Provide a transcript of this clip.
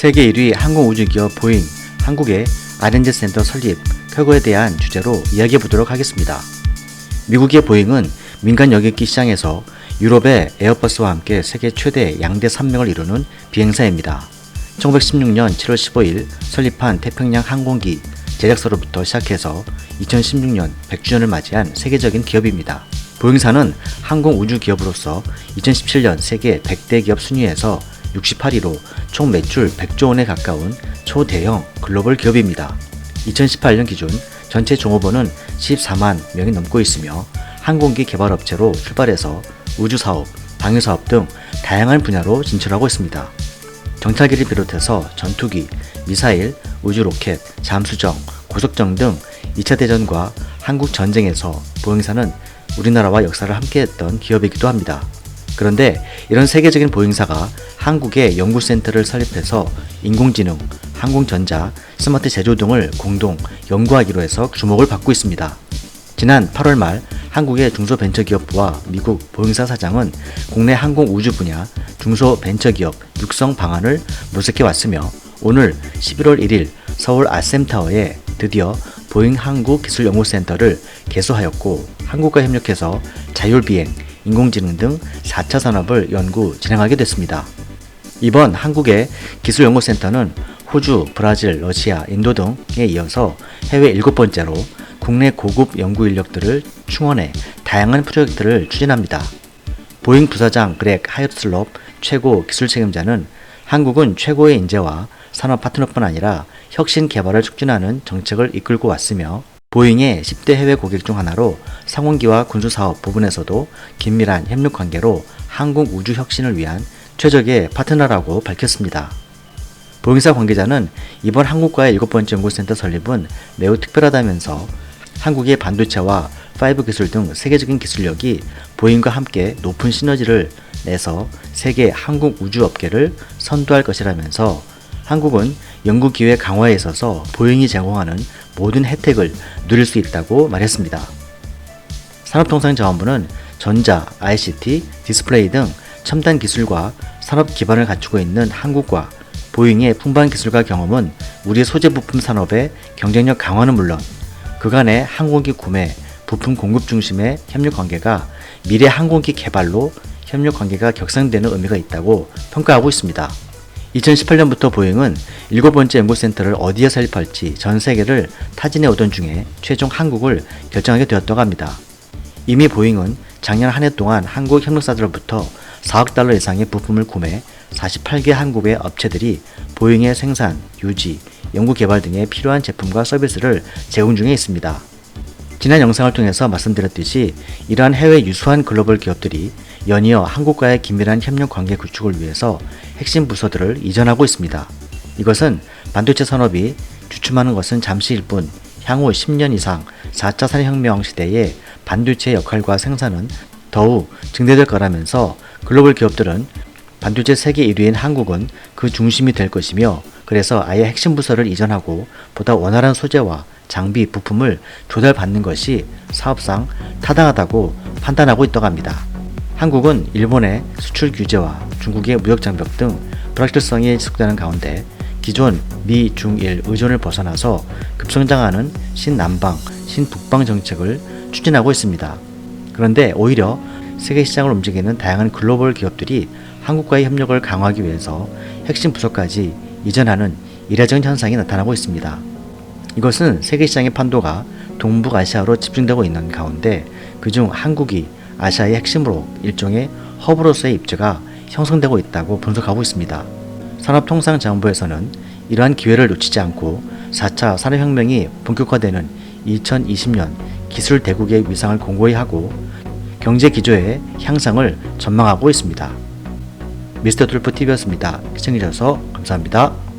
세계 1위 항공우주기업 보잉, 한국의 R&D 센터 설립, 쾌거에 대한 주제로 이야기해 보도록 하겠습니다. 미국의 보잉은 민간 여객기 시장에서 유럽의 에어버스와 함께 세계 최대 양대 산맥을 이루는 비행사입니다. 1916년 7월 15일 설립한 태평양 항공기 제작사로부터 시작해서 2016년 100주년을 맞이한 세계적인 기업입니다. 보잉사는 항공우주기업으로서 2017년 세계 100대 기업 순위에서 68위로 총 매출 100조 원에 가까운 초대형 글로벌 기업입니다. 2018년 기준 전체 종업원은 14만 명이 넘고 있으며 항공기 개발업체로 출발해서 우주사업, 방위사업 등 다양한 분야로 진출하고 있습니다. 정찰기를 비롯해서 전투기, 미사일, 우주로켓, 잠수정, 고속정 등 2차 대전과 한국 전쟁에서 보잉사는 우리나라와 역사를 함께했던 기업이기도 합니다. 그런데 이런 세계적인 보잉사가 한국의 연구센터를 설립해서 인공지능, 항공전자, 스마트 제조 등을 공동 연구하기로 해서 주목을 받고 있습니다. 지난 8월 말 한국의 중소벤처기업부와 미국 보잉사 사장은 국내 항공우주 분야 중소벤처기업 육성 방안을 모색해 왔으며 오늘 11월 1일 서울 아셈타워에 드디어 보잉 한국기술연구센터를 개소하였고 한국과 협력해서 자율비행, 인공지능 등 4차 산업을 연구, 진행하게 됐습니다. 이번 한국의 기술연구센터는 호주, 브라질, 러시아, 인도 등에 이어서 해외 7번째로 국내 고급 연구 인력들을 충원해 다양한 프로젝트를 추진합니다. 보잉 부사장 그렉 하이슬롭 최고 기술 책임자는 한국은 최고의 인재와 산업 파트너뿐 아니라 혁신 개발을 촉진하는 정책을 이끌고 왔으며 보잉의 10대 해외 고객 중 하나로 상공기와 군수사업 부분에서도 긴밀한 협력 관계로 항공 우주 혁신을 위한 최적의 파트너라고 밝혔습니다. 보잉사 관계자는 이번 한국과의 7번째 연구센터 설립은 매우 특별하다면서 한국의 반도체와 5 기술 등 세계적인 기술력이 보잉과 함께 높은 시너지를 내서 세계 항공 우주 업계를 선도할 것이라면서 한국은 연구 기회 강화에 있어서 보잉이 제공하는 모든 혜택을 누릴 수 있다고 말했습니다. 산업통상자원부는 전자, ICT, 디스플레이 등 첨단 기술과 산업 기반을 갖추고 있는 한국과 보잉의 풍부한 기술과 경험은 우리 소재 부품 산업의 경쟁력 강화는 물론 그간의 항공기 구매, 부품 공급 중심의 협력 관계가 미래 항공기 개발로 협력 관계가 격상되는 의미가 있다고 평가하고 있습니다. 2018년부터 보잉은 7번째 연구센터를 어디에 설립할지 전 세계를 타진해 오던 중에 최종 한국을 결정하게 되었다고 합니다. 이미 보잉은 작년 한 해 동안 한국 협력사들로부터 4억 달러 이상의 부품을 구매 48개 한국의 업체들이 보잉의 생산, 유지, 연구개발 등에 필요한 제품과 서비스를 제공 중에 있습니다. 지난 영상을 통해서 말씀드렸듯이 이러한 해외 유수한 글로벌 기업들이 연이어 한국과의 긴밀한 협력 관계 구축을 위해서 핵심 부서들을 이전하고 있습니다. 이것은 반도체 산업이 주춤하는 것은 잠시일 뿐 향후 10년 이상 4차 산업혁명 시대에 반도체의 역할과 생산은 더욱 증대될 거라면서 글로벌 기업들은 반도체 세계 1위인 한국은 그 중심이 될 것이며 그래서 아예 핵심 부서를 이전하고 보다 원활한 소재와 장비, 부품을 조달받는 것이 사업상 타당하다고 판단하고 있다고 합니다. 한국은 일본의 수출 규제와 중국의 무역 장벽 등 불확실성이 지속되는 가운데 기존 미, 중, 일 의존을 벗어나서 급성장하는 신남방, 신북방 정책을 추진하고 있습니다. 그런데 오히려 세계 시장을 움직이는 다양한 글로벌 기업들이 한국과의 협력을 강화하기 위해서 핵심 부서까지 이전하는 이례적인 현상이 나타나고 있습니다. 이것은 세계 시장의 판도가 동북아시아로 집중되고 있는 가운데 그중 한국이 아시아의 핵심으로 일종의 허브로서의 입지가 형성되고 있다고 분석하고 있습니다. 산업통상자원부에서는 이러한 기회를 놓치지 않고 4차 산업혁명이 본격화되는 2020년 기술 대국의 위상을 공고히 하고 경제 기조의 향상을 전망하고 있습니다. 미스터 툴프TV였습니다. 시청해주셔서 감사합니다.